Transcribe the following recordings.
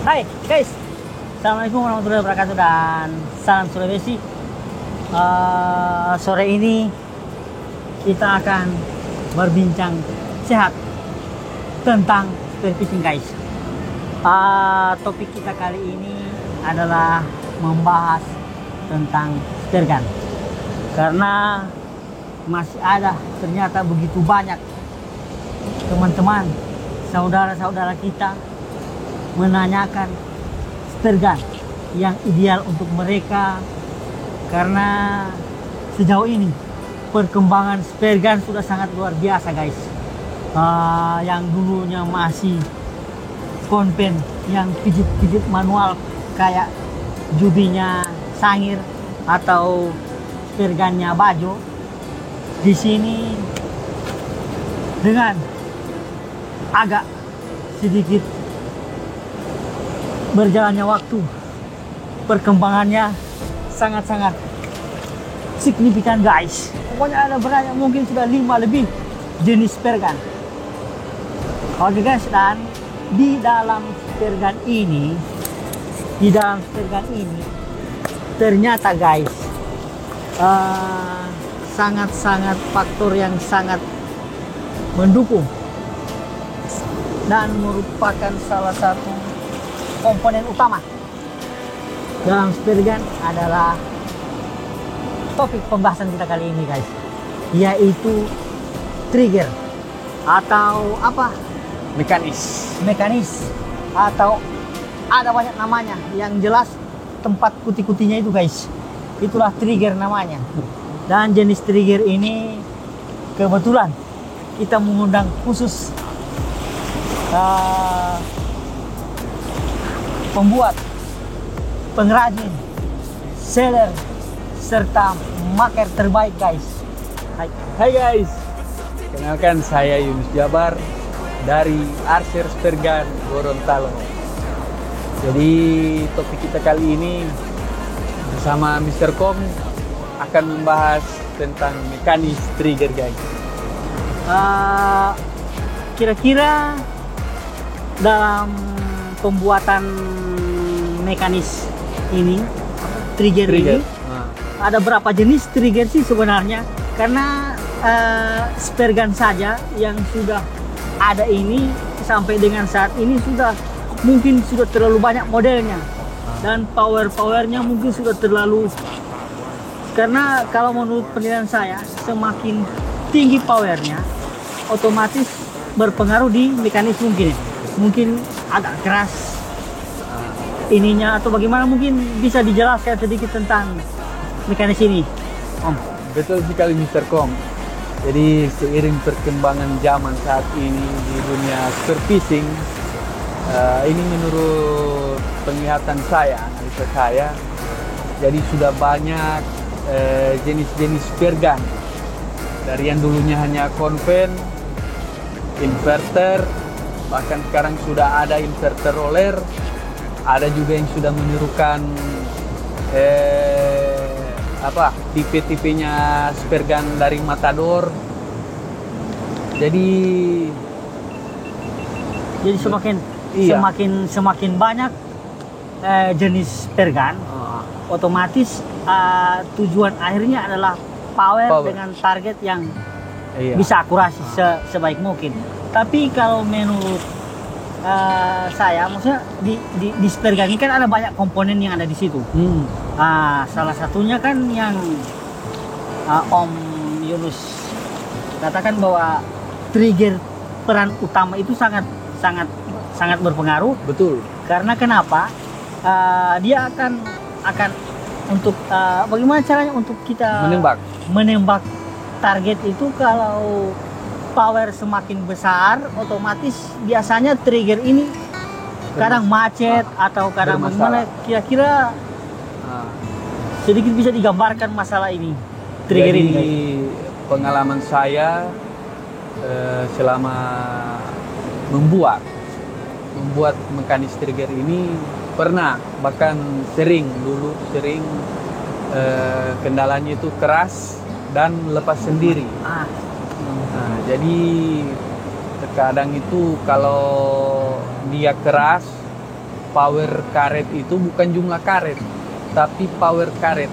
Hai guys, Assalamualaikum warahmatullahi wabarakatuh dan salam Sulawesi. Sore ini kita akan berbincang sehat tentang spearfishing guys. Topik kita kali ini adalah membahas tentang spear gun, karena masih ada ternyata begitu banyak teman-teman, saudara-saudara kita menanyakan spear gun yang ideal untuk mereka, karena sejauh ini perkembangan spear gun sudah sangat luar biasa guys. Yang dulunya masih konven yang pijit-pijit manual kayak jubinya Sangir atau spear gunnya Bajo, di sini dengan agak sedikit berjalannya waktu, perkembangannya sangat-sangat signifikan guys. Pokoknya ada banyak, mungkin sudah 5 lebih jenis spear gun. Oke guys, dan di dalam spear gun ini, ternyata guys sangat-sangat faktor yang sangat mendukung dan merupakan salah satu komponen utama dalam spear gun adalah topik pembahasan kita kali ini guys, yaitu trigger atau apa, mekanis atau ada banyak namanya, yang jelas tempat kuti-kutinya itu guys, itulah trigger namanya. Dan jenis trigger ini kebetulan kita mengundang khusus pembuat, pengrajin, seller, serta maker terbaik guys. Hai guys, kenalkan saya Yunus Jabar dari Archer Spear Gun Gorontalo. Jadi topik kita kali ini bersama Mr. Kom akan membahas tentang mekanis trigger guys. Kira-kira dalam pembuatan mekanis ini, trigger. Ini ada berapa jenis trigger sih sebenarnya? Karena spear gun saja yang sudah ada ini sampai dengan saat ini mungkin sudah terlalu banyak modelnya, dan powernya mungkin sudah terlalu, karena kalau menurut penilaian saya semakin tinggi powernya otomatis berpengaruh di mekanis, mungkin agak keras ininya atau bagaimana. Mungkin bisa dijelaskan sedikit tentang mekanis ini, Om? Betul sekali Mr. Kom. Jadi seiring perkembangan zaman saat ini di dunia spearfishing, ini menurut penglihatan saya, analisa saya, jadi sudah banyak jenis-jenis spear gun, dari yang dulunya hanya konven, inverter, bahkan sekarang sudah ada inverter roller, ada juga yang sudah menirukan tipe-tipenya spear gun dari Matador. Jadi semakin banyak jenis spear gun, otomatis tujuan akhirnya adalah power dengan target yang bisa akurasi sebaik mungkin. Tapi kalau menurut saya, maksudnya di spear gun ini kan ada banyak komponen yang ada di situ. Salah satunya kan yang Om Yunus katakan bahwa trigger peran utama itu sangat berpengaruh. Betul. Karena kenapa? Dia akan untuk bagaimana caranya untuk kita menembak target itu. Kalau power semakin besar, otomatis biasanya trigger ini kadang macet atau kadang bagaimana. Kira-kira sedikit bisa digambarkan masalah ini, trigger ini? Pengalaman saya selama membuat mekanis trigger ini, pernah, bahkan sering kendalanya itu keras dan lepas sendiri. Jadi terkadang itu kalau dia keras power karet itu bukan jumlah karet, tapi power karet.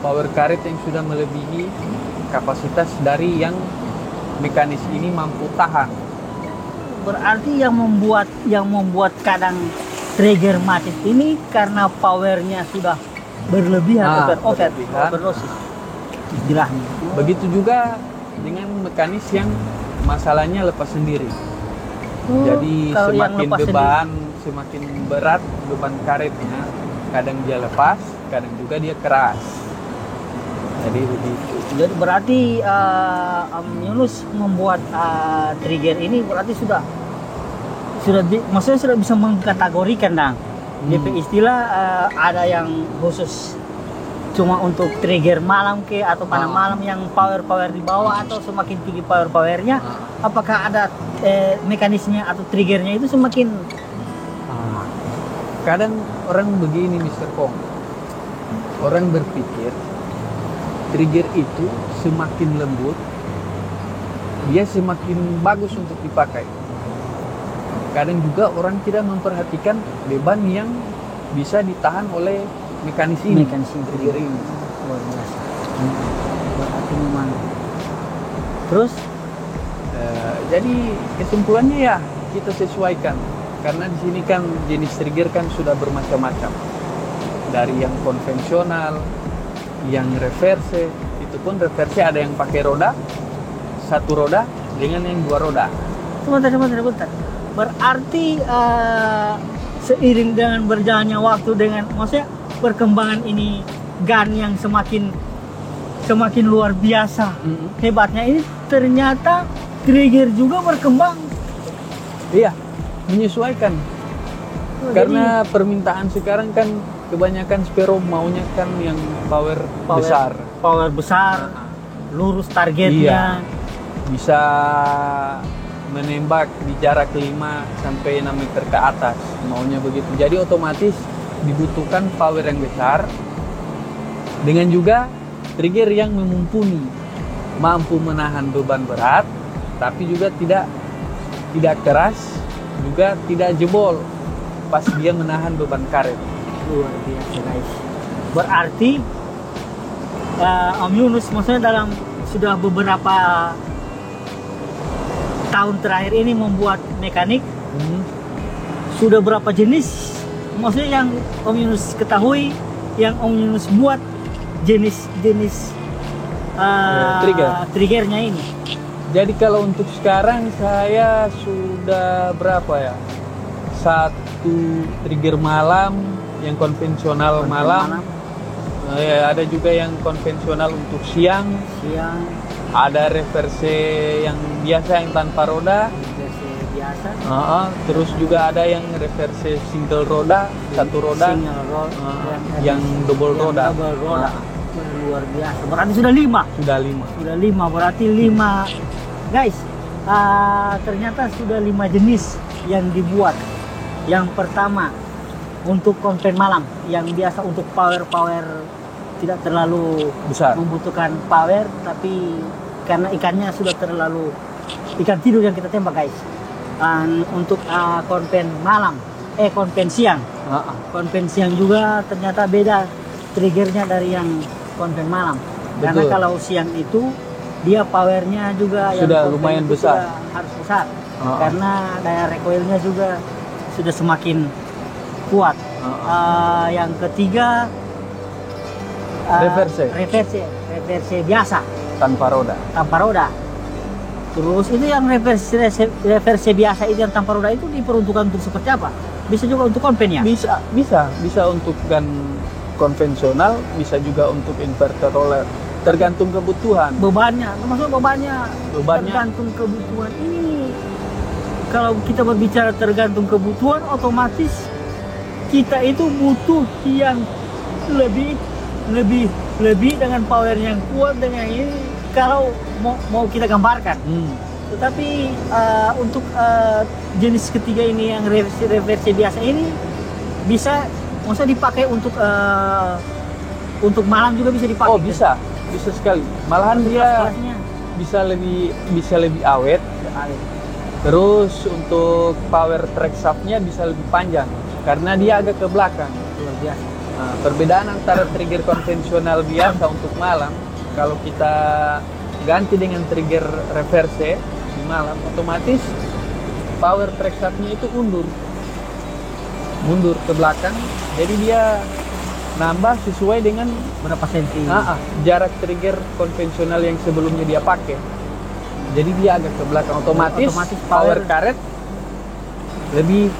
Power karet yang sudah melebihi kapasitas dari yang mekanis ini mampu tahan. Berarti yang membuat kadang trigger mati ini karena powernya sudah berlebihan, overdosis istilahnya. Begitu juga dengan mekanis yang masalahnya lepas sendiri. Jadi semakin beban, semakin berat beban karetnya, kadang dia lepas, kadang juga dia keras. Jadi begitu. Jadi berarti Yunus membuat trigger ini berarti maksudnya sudah bisa mengkategorikan dong. DP istilah ada yang khusus cuma untuk trigger malam atau panah malam yang power di bawah, atau semakin tinggi powernya apakah ada mekanisme atau triggernya itu semakin kadang orang begini Mr. Kong, orang berpikir trigger itu semakin lembut dia semakin bagus untuk dipakai. Kadang juga orang tidak memperhatikan beban yang bisa ditahan oleh mekanis trigger ini. Luar biasa. Berarti memang. Terus jadi kesimpulannya ya kita sesuaikan, karena di sini kan jenis trigger kan sudah bermacam-macam, dari yang konvensional, yang reverse. Itu pun reverse ada yang pakai roda, satu roda dengan yang dua roda. Sebentar. Berarti seiring dengan berjalannya waktu, dengan maksudnya perkembangan ini gun yang semakin luar biasa hebatnya ini, ternyata trigger juga berkembang. Iya, menyesuaikan. Karena permintaan sekarang kan kebanyakan Sparrow maunya kan yang power besar, lurus targetnya. Iya. Bisa menembak di jarak 5 sampai 6 meter ke atas, maunya begitu. Jadi otomatis dibutuhkan power yang besar dengan juga trigger yang mumpuni, mampu menahan beban berat tapi juga tidak keras, juga tidak jebol pas dia menahan beban karet. Luar biasa guys. Berarti Om Yunus maksudnya dalam sudah beberapa tahun terakhir ini membuat mekanik, sudah berapa jenis maksudnya yang Om Yunus ketahui, yang Om Yunus buat jenis triggernya ini? Jadi kalau untuk sekarang saya sudah berapa ya, satu trigger malam yang konvensional malam. Ada juga yang konvensional untuk siang. Ada reverse yang biasa yang tanpa roda. Terus juga ada yang reverse single roda, satu roda. Yang double roda. Luar biasa. Berarti sudah 5. Sudah 5. Berarti 5. Guys, ternyata sudah 5 jenis yang dibuat. Yang pertama untuk konven malam, yang biasa untuk power tidak terlalu besar, membutuhkan power, tapi karena ikannya sudah terlalu ikan tidur yang kita tembak guys. Untuk konven malam, konven siang. Konven siang juga ternyata beda triggernya dari yang konven malam. Karena kalau siang itu dia powernya juga sudah yang lumayan besar, harus besar. Karena daya recoilnya juga sudah semakin kuat. Yang ketiga reverse biasa tanpa roda. Terus itu yang reverse biasa itu yang tanpa roda itu diperuntukkan untuk seperti apa? Bisa juga untuk konven ya? Bisa untuk gun konvensional, bisa juga untuk inverter roller, tergantung kebutuhan. Bebannya tergantung kebutuhan. Ini kalau kita berbicara tergantung kebutuhan, otomatis kita itu butuh yang lebih dengan power yang kuat dengan ini kalau mau kita gambarkan. Tetapi untuk jenis ketiga ini yang reverse biasa ini bisa maksudnya dipakai untuk malam juga bisa dipakai. Bisa sekali. Malahan dia bisa lebih awet. Terus untuk power track shaftnya bisa lebih panjang. karena dia agak ke belakang. Luar biasa. Nah, perbedaan antara trigger konvensional biasa untuk malam, kalau kita ganti dengan trigger reverse di malam, otomatis power track shaftnya itu mundur ke belakang, jadi dia nambah sesuai dengan Berapa senti? jarak trigger konvensional yang sebelumnya dia pakai. Jadi dia agak ke belakang, otomatis power karet lebih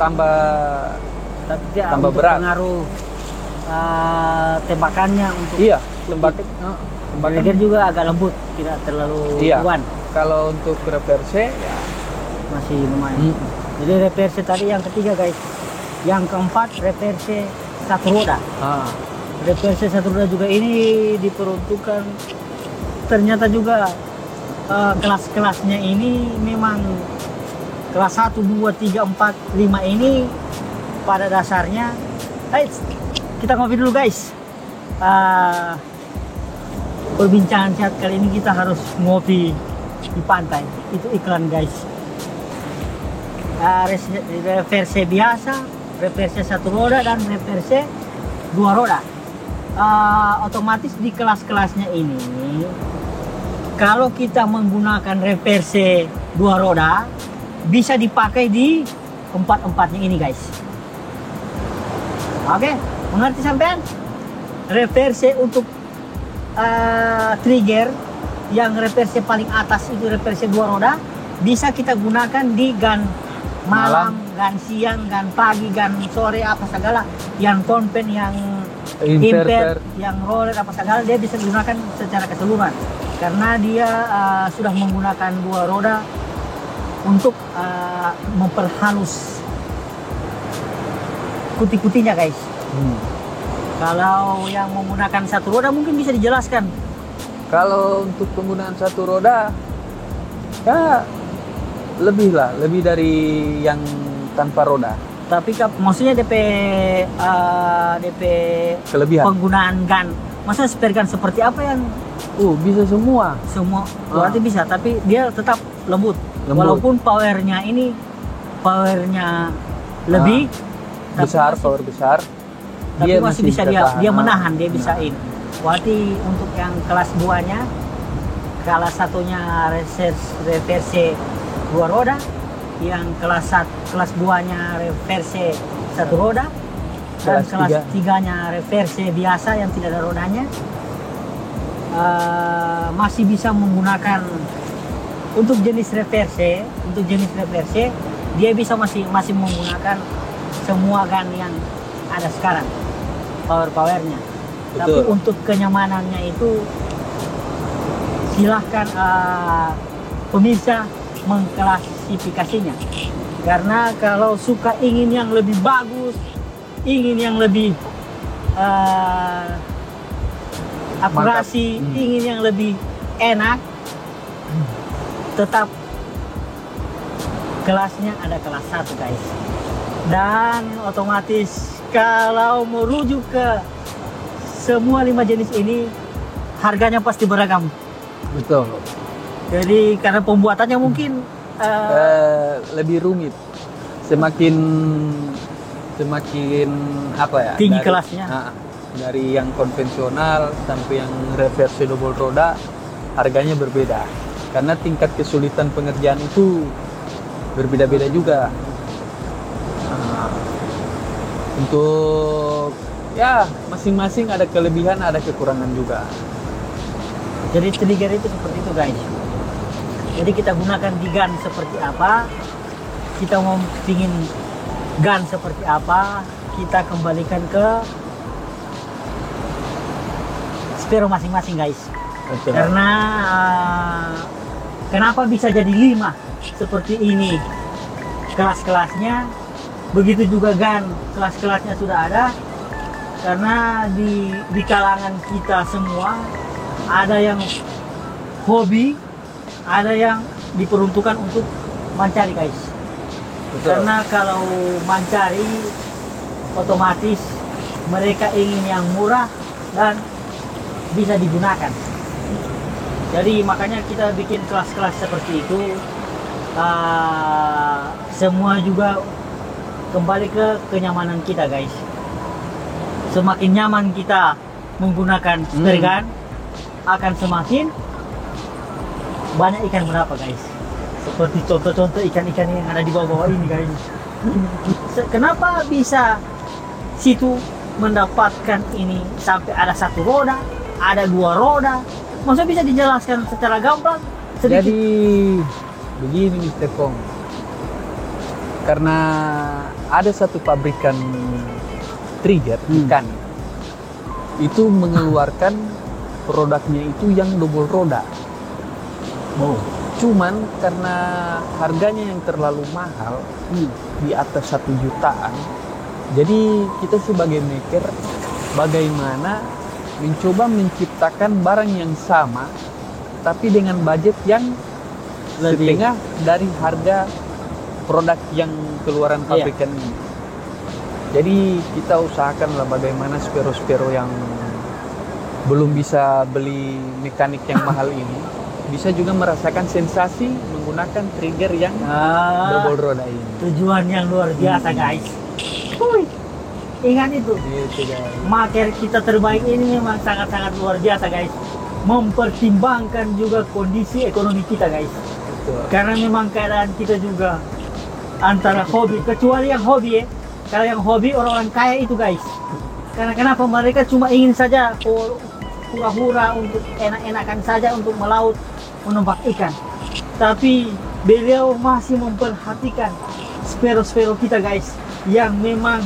tambah untuk berat. Pengaruh tembakannya untuk Tembakan juga agak lembut, tidak terlalu kuat. Kalau untuk reverse ya masih lumayan. Jadi reverse tadi yang ketiga guys. Yang keempat reverse satu roda. Reverse satu roda juga ini diperuntukkan, ternyata juga kelas-kelasnya ini memang kelas 1, 2, 3, 4, 5 ini pada dasarnya. Kita ngopi dulu guys. Perbincangan sehat kali ini kita harus ngopi di pantai. Itu iklan guys. Reverse biasa, reverse satu roda, dan reverse dua roda. Otomatis di kelas-kelasnya ini, kalau kita menggunakan reverse dua roda, bisa dipakai di empat-empatnya ini guys. Oke, mengerti sampean? Reverse untuk trigger yang reverse paling atas itu reverse dua roda, bisa kita gunakan di gun malam, gun siang, gun pagi, gun sore, apa segala, yang konven, yang inverter, yang roller, apa segala, dia bisa digunakan secara keseluruhan karena dia sudah menggunakan dua roda untuk memperhalus kuti-kutinya guys. Kalau yang menggunakan satu roda mungkin bisa dijelaskan. Kalau untuk penggunaan satu roda ya lebih dari yang tanpa roda. Tapi maksudnya DP kelebihan penggunaan gun, maksudnya spare gun seperti apa yang bisa semua berarti bisa, tapi dia tetap lembut. Walaupun powernya lebih besar, power besar, tapi dia masih bisa dia menahan, dia bisa ini. Berarti untuk yang kelas 2-nya, kelas satunya reverse dua roda, yang kelas 2-nya reverse satu roda, dan kelas 3-nya reverse biasa yang tidak ada rodanya, masih bisa menggunakan untuk jenis reverse. Dia bisa masih menggunakan semua gun yang ada sekarang, powernya. Tapi untuk kenyamanannya itu silahkan pemirsa mengklasifikasinya, karena kalau suka ingin yang lebih bagus, ingin yang lebih akurasi, ingin yang lebih enak, tetap kelasnya ada kelas 1 guys. Dan otomatis kalau merujuk ke semua 5 jenis ini, harganya pasti beragam. Betul. Jadi karena pembuatannya mungkin lebih rumit, semakin apa ya, tinggi kelasnya. Dari yang konvensional sampai yang reverse double roda, harganya berbeda karena tingkat kesulitan pengerjaan itu berbeda-beda juga. Untuk ya masing-masing ada kelebihan, ada kekurangan juga. Jadi trigger itu seperti itu guys. Jadi kita gunakan di gun seperti apa, kita mau pingin gun seperti apa, kita kembalikan ke spare masing-masing guys. Betul. Karena kenapa bisa jadi 5 seperti ini kelas-kelasnya, begitu juga gun kelas-kelasnya sudah ada. Karena di kalangan kita semua ada yang hobi, ada yang diperuntukkan untuk mencari guys. Betul. Karena kalau mencari otomatis mereka ingin yang murah dan bisa digunakan. Jadi makanya kita bikin kelas-kelas seperti itu. Semua juga kembali ke kenyamanan kita guys. Semakin nyaman kita menggunakan spare gun, akan semakin banyak ikan berapa guys. Seperti contoh-contoh ikan-ikan yang ada di bawah-bawah ini guys. Kenapa bisa situ mendapatkan ini sampai ada 1 roda, ada 2 roda? Maksudnya bisa dijelaskan secara gamblang sedikit? Jadi begini Mr. Kong, karena ada satu pabrikan trigger ikan itu mengeluarkan produknya itu yang double roda. Cuman karena harganya yang terlalu mahal, di atas 1 jutaan, jadi kita sebagai maker bagaimana mencoba menciptakan barang yang sama tapi dengan budget yang setengah dari harga produk yang keluaran pabrikan ini. Jadi kita usahakanlah bagaimana spero-spero yang belum bisa beli mekanik yang mahal ini bisa juga merasakan sensasi menggunakan trigger yang double roda ini. Tujuan yang luar biasa guys. Ingat itu. Gitu, guys. Maker kita terbaik ini memang sangat-sangat luar biasa guys. Mempertimbangkan juga kondisi ekonomi kita guys. Betul. Karena memang keadaan kita juga antara hobi, kecuali yang hobi ya. Kalau yang hobi orang-orang kaya itu guys. Karena kenapa mereka cuma ingin saja hura-hura untuk enak-enakan saja untuk melaut, menembak ikan. Tapi beliau masih memperhatikan spero-spero kita guys yang memang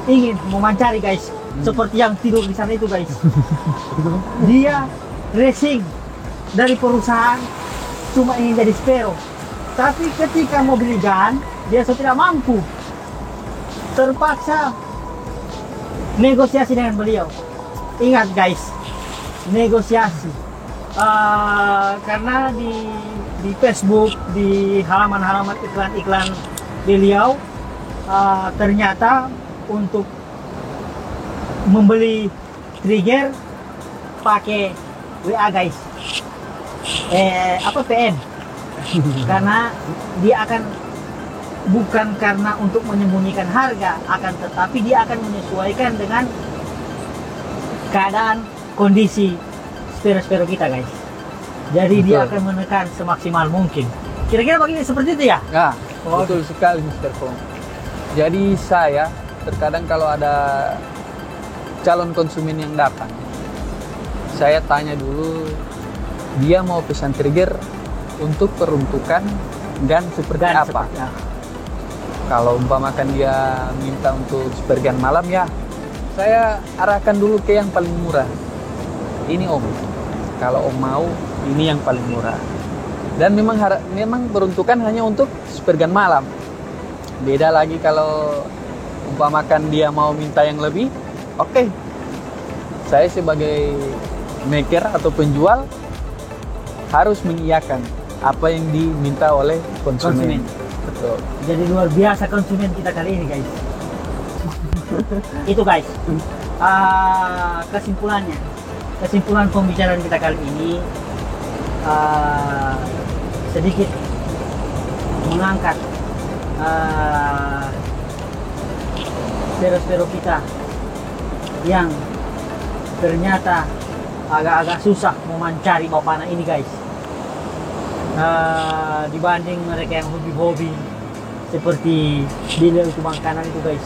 ingin memancari guys. Seperti yang tidur di sana itu guys. Dia racing dari perusahaan cuma ingin jadi spero. Tapi ketika mau beli gun, dia sudah tidak mampu. Terpaksa negosiasi dengan beliau. Ingat guys, negosiasi. Karena di Facebook, di halaman-halaman iklan-iklan beliau, ternyata untuk membeli trigger pakai WA guys, PN. Karena dia akan bukan karena untuk menyembunyikan harga, akan tetapi dia akan menyesuaikan dengan keadaan kondisi spero-spero kita guys. Jadi dia akan menekan semaksimal mungkin. Kira-kira begini seperti itu ya? Ya, betul sekali Mr. Kong. Jadi saya terkadang kalau ada calon konsumen yang datang, saya tanya dulu dia mau pesan trigger untuk peruntukan gun seperti apa. Kalau umpamakan dia minta untuk spare gun malam, ya saya arahkan dulu ke yang paling murah. Ini om, kalau om mau ini yang paling murah. Dan memang peruntukan hanya untuk spare gun malam. Beda lagi kalau umpamakan dia mau minta yang lebih, oke. Saya sebagai maker atau penjual harus mengiyakan apa yang diminta oleh konsumen. Betul. Jadi luar biasa konsumen kita kali ini guys. Itu guys. Kesimpulan pembicaraan kita kali ini sedikit mengangkat spero-spero kita yang ternyata agak-agak susah memancari bawah panah ini guys. Dibanding mereka yang hobi-hobi seperti beliau itu Bang Kanan itu guys,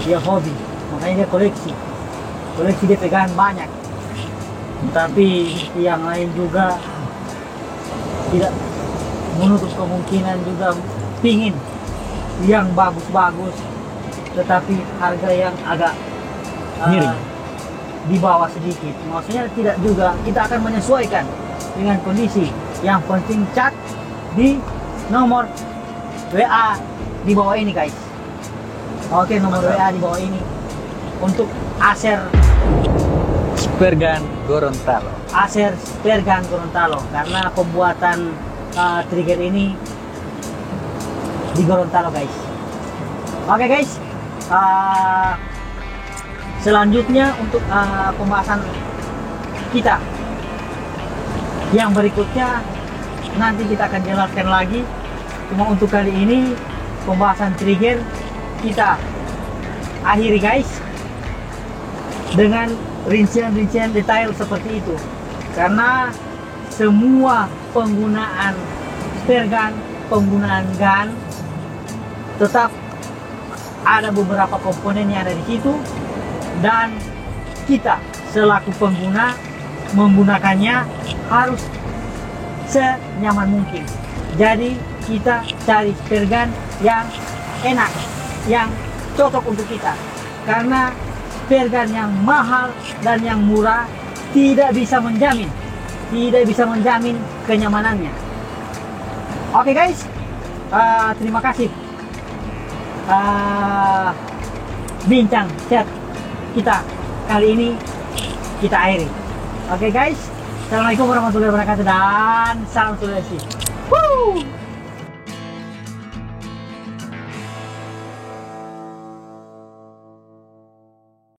dia hobi, makanya dia koleksi dia pegangan banyak. Tapi yang lain juga tidak menutup kemungkinan juga pingin yang bagus-bagus, tetapi harga yang agak miring, di bawah sedikit. Maksudnya tidak juga, kita akan menyesuaikan dengan kondisi. Yang penting chat di nomor WA di bawah ini guys. Oke, nomor WA di bawah ini untuk Acer spare gun Gorontalo. Acer spare gun Gorontalo, karena pembuatan trigger ini di Gorontalo guys. Oke guys, selanjutnya untuk pembahasan kita yang berikutnya nanti kita akan jelaskan lagi. Cuma untuk kali ini pembahasan trigger kita akhiri guys dengan rincian-rincian detail seperti itu, karena semua penggunaan spare gun, penggunaan gun, tetap ada beberapa komponen yang ada di situ, dan kita selaku pengguna menggunakannya harus senyaman mungkin. Jadi kita cari spare gun yang enak, yang cocok untuk kita, karena spare gun yang mahal dan yang murah tidak bisa menjamin kenyamanannya. Oke guys, terima kasih. Bincang chat kita kali ini kita akhiri. Oke guys, assalamualaikum warahmatullahi wabarakatuh dan salam Sulawesi. Woo!